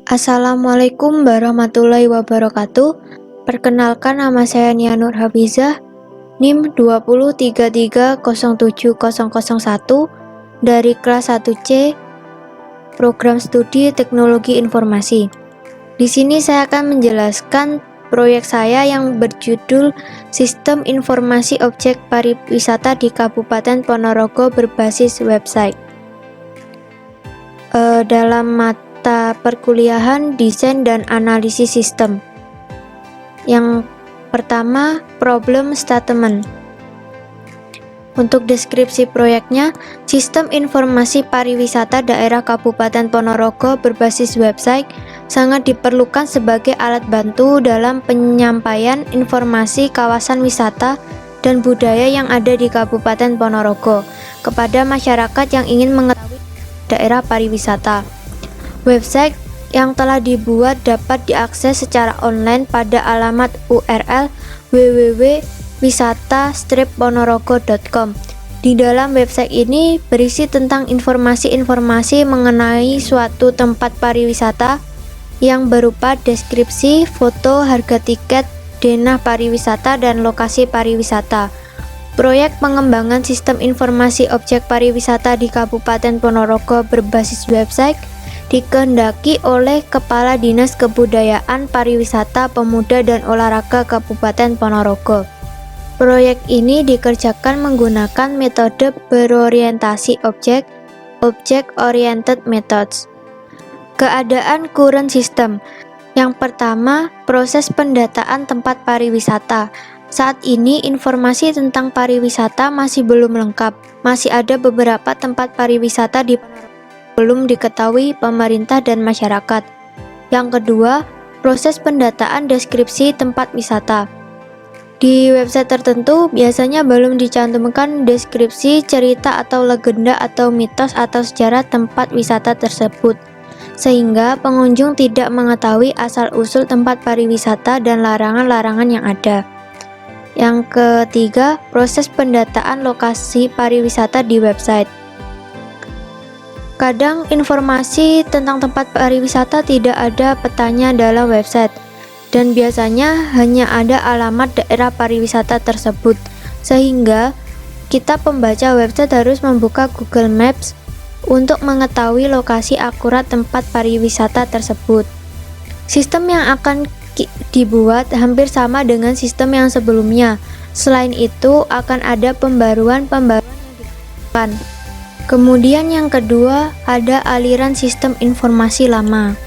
Assalamualaikum warahmatullahi wabarakatuh. Perkenalkan, nama saya Nia Nur Hafizah, NIM 203307001 dari kelas 1C Program Studi Teknologi Informasi. Di sini saya akan menjelaskan proyek saya yang berjudul Sistem Informasi Objek Pariwisata di Kabupaten Ponorogo berbasis website. Dalam mata perkuliahan Desain dan Analisis Sistem. Yang pertama, Problem Statement. Untuk deskripsi proyeknya, Sistem Informasi Pariwisata Daerah Kabupaten Ponorogo berbasis website sangat diperlukan sebagai alat bantu dalam penyampaian informasi kawasan wisata dan budaya yang ada di Kabupaten Ponorogo kepada masyarakat yang ingin mengetahui daerah pariwisata. Website yang telah dibuat dapat diakses secara online pada alamat URL www.wisata-ponorogo.com. Di dalam website ini berisi tentang informasi-informasi mengenai suatu tempat pariwisata yang berupa deskripsi, foto, harga tiket, denah pariwisata, dan lokasi pariwisata. Proyek pengembangan sistem informasi objek pariwisata di Kabupaten Ponorogo berbasis website dikehendaki oleh Kepala Dinas Kebudayaan, Pariwisata, Pemuda, dan Olahraga Kabupaten Ponorogo. Proyek ini dikerjakan menggunakan metode berorientasi objek, Object-Oriented Methods. Keadaan current system. Yang pertama, proses pendataan tempat pariwisata. Saat ini informasi tentang pariwisata masih belum lengkap. Masih ada beberapa tempat pariwisata di belum diketahui pemerintah dan masyarakat. Yang kedua, proses pendataan deskripsi tempat wisata. Di website tertentu biasanya belum dicantumkan deskripsi, cerita atau legenda atau mitos atau sejarah tempat wisata tersebut, sehingga pengunjung tidak mengetahui asal-usul tempat pariwisata dan larangan-larangan yang ada. Yang ketiga, proses pendataan lokasi pariwisata di website. Kadang informasi tentang tempat pariwisata tidak ada petanya dalam website, dan biasanya hanya ada alamat daerah pariwisata tersebut, sehingga kita pembaca website harus membuka Google Maps untuk mengetahui lokasi akurat tempat pariwisata tersebut. Sistem yang akan dibuat hampir sama dengan sistem yang sebelumnya. Selain itu, akan ada pembaruan-pembaruan yang dilakukan. Kemudian yang kedua, ada aliran sistem informasi lama.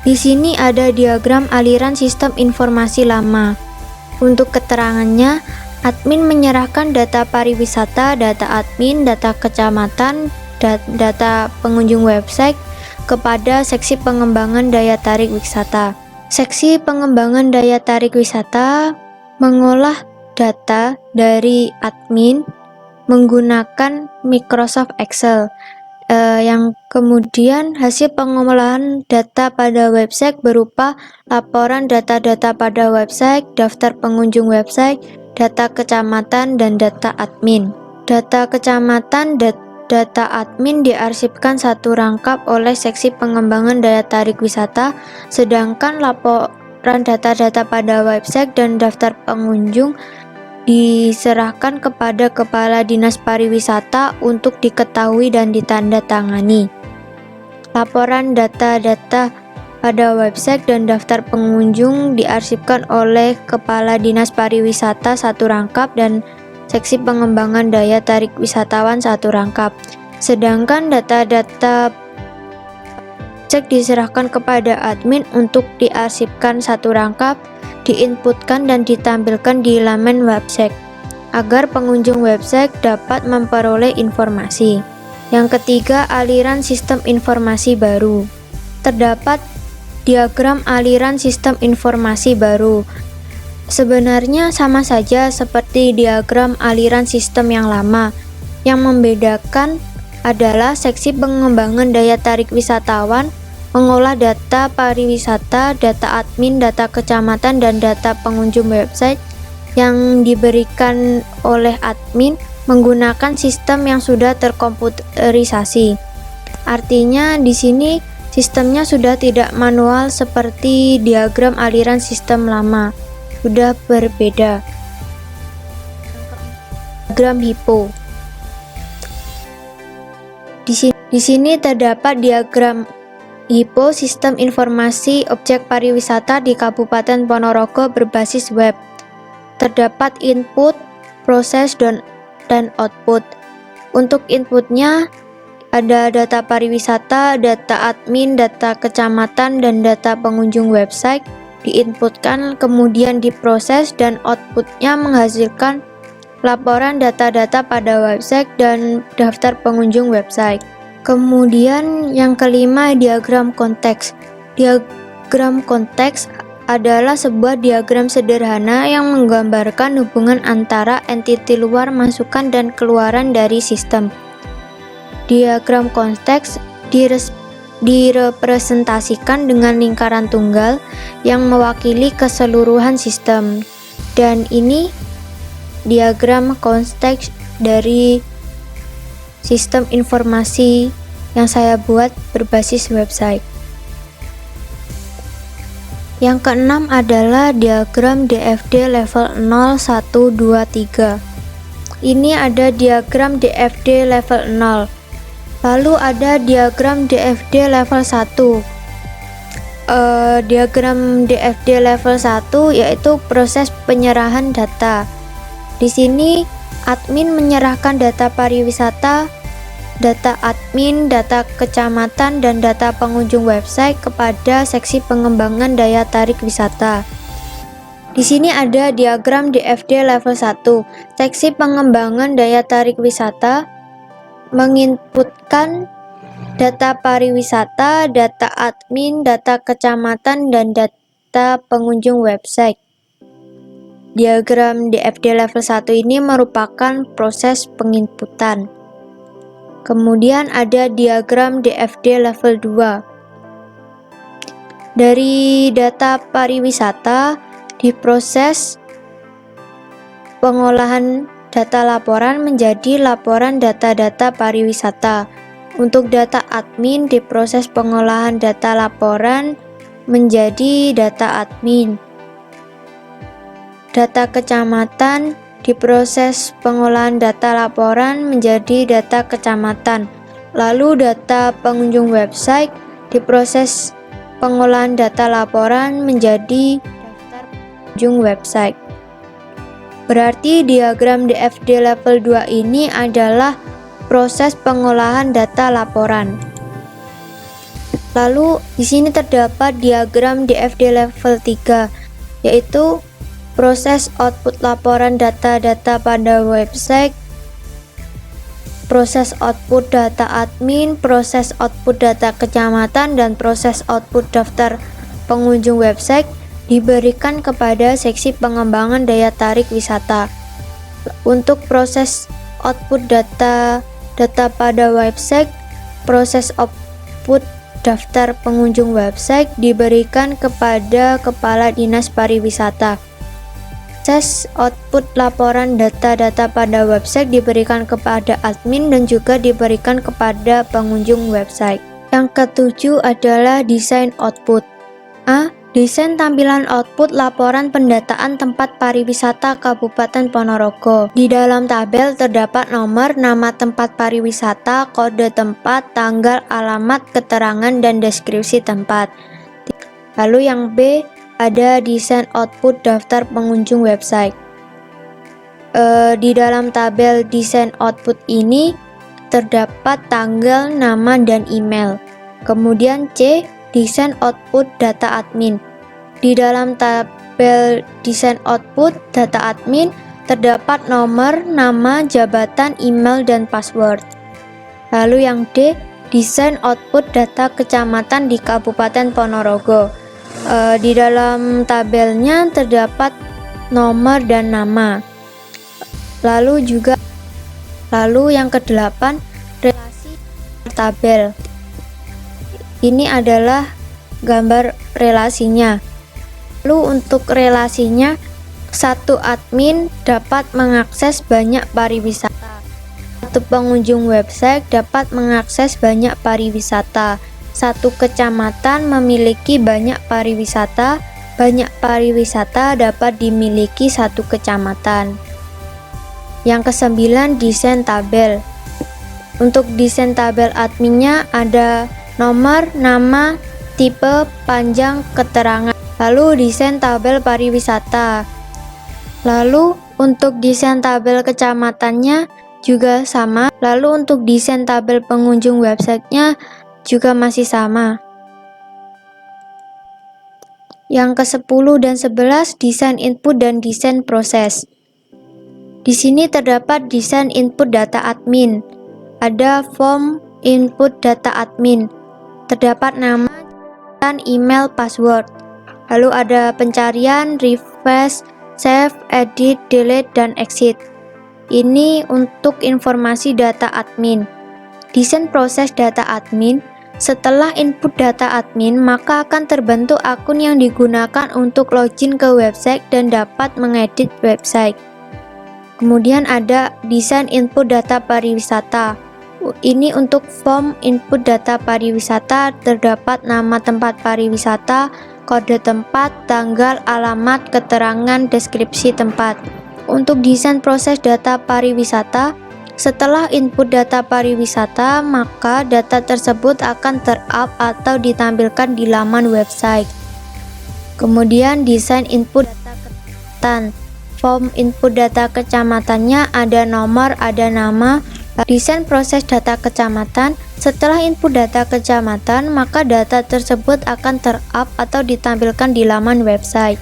Di sini ada diagram aliran sistem informasi lama. Untuk keterangannya, admin menyerahkan data pariwisata, data admin, data kecamatan, data pengunjung website kepada seksi pengembangan daya tarik wisata. Seksi pengembangan daya tarik wisata mengolah data dari admin menggunakan Microsoft Excel. Yang kemudian hasil pengolahan data pada website berupa laporan data-data pada website, daftar pengunjung website, data kecamatan, dan data admin. Data kecamatan dan data admin diarsipkan satu rangkap oleh seksi pengembangan daya tarik wisata, sedangkan laporan data-data pada website dan daftar pengunjung diserahkan kepada Kepala Dinas Pariwisata untuk diketahui dan ditandatangani. Laporan data-data pada website dan daftar pengunjung diarsipkan oleh Kepala Dinas Pariwisata satu rangkap dan seksi pengembangan daya tarik wisatawan satu rangkap. Sedangkan data-data cek diserahkan kepada admin untuk diarsipkan satu rangkap, diinputkan dan ditampilkan di laman website agar pengunjung website dapat memperoleh informasi. Yang ketiga, aliran sistem informasi baru. Terdapat diagram aliran sistem informasi baru. Sebenarnya sama saja seperti diagram aliran sistem yang lama. Yang membedakan adalah seksi pengembangan daya tarik wisatawan mengolah data pariwisata, data admin, data kecamatan, dan data pengunjung website yang diberikan oleh admin menggunakan sistem yang sudah terkomputerisasi. Artinya di sini Sistemnya sudah tidak manual seperti diagram aliran sistem lama, sudah berbeda. Diagram HIPPO. Di sini terdapat diagram HIPPO, Sistem Informasi Objek Pariwisata di Kabupaten Ponorogo berbasis web. Terdapat input, proses, dan output. Untuk inputnya ada data pariwisata, data admin, data kecamatan, dan data pengunjung website diinputkan, kemudian diproses, dan outputnya menghasilkan laporan data-data pada website dan daftar pengunjung website. Kemudian yang kelima, diagram konteks. Diagram konteks adalah sebuah diagram sederhana yang menggambarkan hubungan antara entiti luar masukan dan keluaran dari sistem. Diagram konteks direpresentasikan dengan lingkaran tunggal yang mewakili keseluruhan sistem. Dan ini diagram konteks dari sistem informasi yang saya buat berbasis website. Yang keenam adalah diagram DFD level 0, 1, 2, 3. Ini ada diagram DFD level 0. Lalu ada diagram DFD level 1. Diagram DFD level 1 yaitu proses penyerahan data. Di sini admin menyerahkan data pariwisata, data admin, data kecamatan, dan data pengunjung website kepada seksi pengembangan daya tarik wisata. Di sini ada diagram DFD level 1. Seksi pengembangan daya tarik wisata menginputkan data pariwisata, data admin, data kecamatan, dan data pengunjung website. Diagram DFD level 1 ini merupakan proses penginputan. Kemudian ada diagram DFD level 2. Dari data pariwisata diproses pengolahan data laporan menjadi laporan data-data pariwisata. Untuk data admin diproses pengolahan data laporan menjadi data admin. Data kecamatan diproses pengolahan data laporan menjadi data kecamatan. Lalu data pengunjung website diproses pengolahan data laporan menjadi daftar pengunjung website. Berarti diagram DFD level 2 ini adalah proses pengolahan data laporan. Lalu di sini terdapat diagram DFD level 3, yaitu proses output laporan data-data pada website, proses output data admin, proses output data kecamatan, dan proses output daftar pengunjung website diberikan kepada seksi pengembangan daya tarik wisata. Untuk proses output data pada website, proses output daftar pengunjung website diberikan kepada Kepala Dinas Pariwisata. Proses output laporan data-data pada website diberikan kepada admin dan juga diberikan kepada pengunjung website. Yang ketujuh adalah desain output. A. Desain tampilan output laporan pendataan tempat pariwisata Kabupaten Ponorogo. Di dalam tabel terdapat nomor, nama tempat pariwisata, kode tempat, tanggal, alamat, keterangan, dan deskripsi tempat. Lalu yang B, ada desain output daftar pengunjung website. Di dalam tabel desain output ini terdapat tanggal, nama, dan email. Kemudian C, desain output data admin. Di dalam tabel desain output data admin terdapat nomor, nama, jabatan, email, dan password. Lalu yang D, desain output data kecamatan di Kabupaten Ponorogo. Di dalam tabelnya terdapat nomor dan nama. Lalu yang ke-8, relasi tabel. Ini adalah gambar relasinya. Lalu untuk relasinya, satu admin dapat mengakses banyak pariwisata. Satu pengunjung website dapat mengakses banyak pariwisata. satu kecamatan memiliki banyak pariwisata dapat dimiliki satu kecamatan. Yang ke-9, desain tabel. Untuk desain tabel adminnya ada nomor, nama, tipe, panjang, keterangan. Lalu desain tabel pariwisata. Lalu untuk desain tabel kecamatannya juga sama. Lalu untuk desain tabel pengunjung websitenya juga masih sama. Yang ke-10 dan 11, desain input dan desain proses. Di sini terdapat desain input data admin. Ada form input data admin. Terdapat nama, dan email, password. Lalu ada pencarian, refresh, save, edit, delete, dan exit. Ini untuk informasi data admin. Desain proses data admin. Setelah input data admin, maka akan terbentuk akun yang digunakan untuk login ke website dan dapat mengedit website. Kemudian ada desain input data pariwisata. Ini untuk form input data pariwisata, terdapat nama tempat pariwisata, kode tempat, tanggal, alamat, keterangan, deskripsi tempat. Untuk desain proses data pariwisata, setelah input data pariwisata, maka data tersebut akan ter-up atau ditampilkan di laman website. Kemudian desain input data kecamatan. Form input data kecamatannya ada nomor, ada nama. Desain proses data kecamatan. Setelah input data kecamatan, maka data tersebut akan ter-up atau ditampilkan di laman website.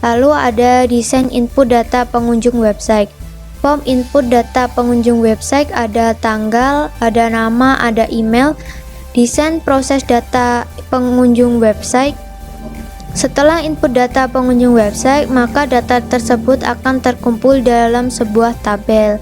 Lalu ada desain input data pengunjung website. Form input data pengunjung website ada tanggal, ada nama, ada email. Desain proses data pengunjung website. Setelah input data pengunjung website, maka data tersebut akan terkumpul dalam sebuah tabel.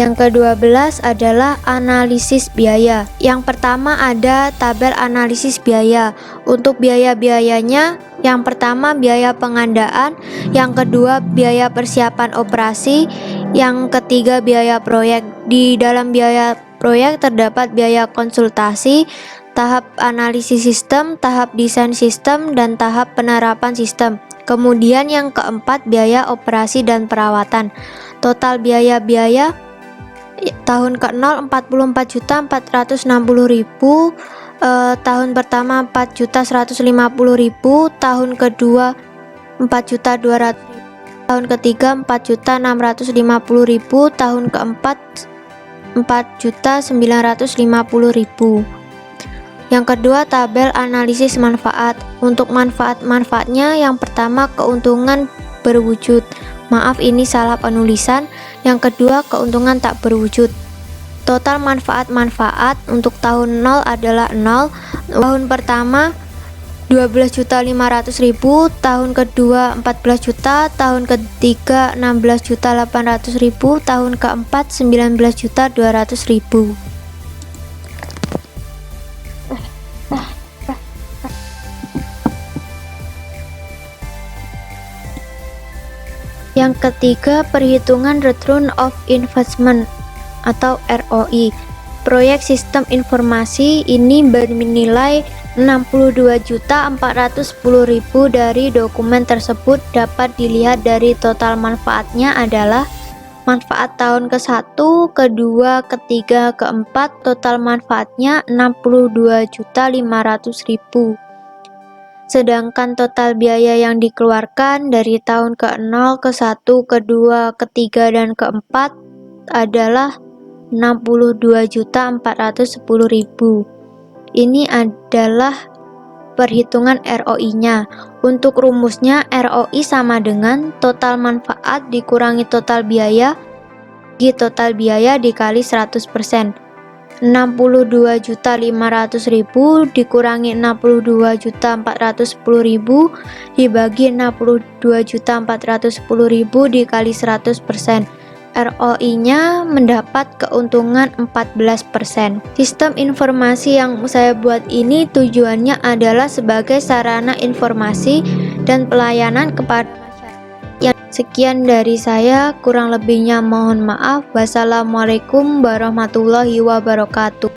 Yang ke-12 adalah analisis biaya. Yang pertama ada tabel analisis biaya. Untuk biaya-biayanya, yang pertama biaya pengandaan, yang kedua biaya persiapan operasi, yang ketiga biaya proyek. Di dalam biaya proyek terdapat biaya konsultasi, tahap analisis sistem, tahap desain sistem, dan tahap penerapan sistem. Kemudian yang keempat biaya operasi dan perawatan. Total biaya-biaya tahun ke-0 44.460.000, tahun pertama 4.150.000, tahun kedua 4.200.000, tahun ketiga 4.650.000, tahun keempat 4.950.000. Yang kedua, tabel analisis manfaat. Untuk manfaat-manfaatnya, yang pertama keuntungan berwujud. Maaf, ini salah penulisan. Yang kedua, keuntungan tak berwujud. Total manfaat-manfaat untuk tahun 0 adalah 0. Tahun pertama 12.500.000, tahun kedua 14 juta, tahun ketiga 16.800.000, tahun keempat 19.200.000. Yang ketiga, perhitungan Return of Investment atau ROI. Proyek sistem informasi ini bernilai 62.410.000. Dari dokumen tersebut dapat dilihat dari total manfaatnya adalah manfaat tahun ke-1, kedua, ketiga, keempat. Total manfaatnya 62.500.000. Sedangkan total biaya yang dikeluarkan dari tahun ke-0, ke-1, kedua, ketiga, dan keempat adalah 62.410.000. Ini adalah perhitungan ROI-nya. Untuk rumusnya, ROI sama dengan total manfaat dikurangi total biaya dikali 100%. 62.500.000 dikurangi 62.410.000 dibagi 62.410.000 dikali 100%. ROI-nya mendapat keuntungan 14%. Sistem informasi yang saya buat ini tujuannya adalah sebagai sarana informasi dan pelayanan kepada masyarakat. Sekian dari saya, kurang lebihnya mohon maaf. Wassalamualaikum warahmatullahi wabarakatuh.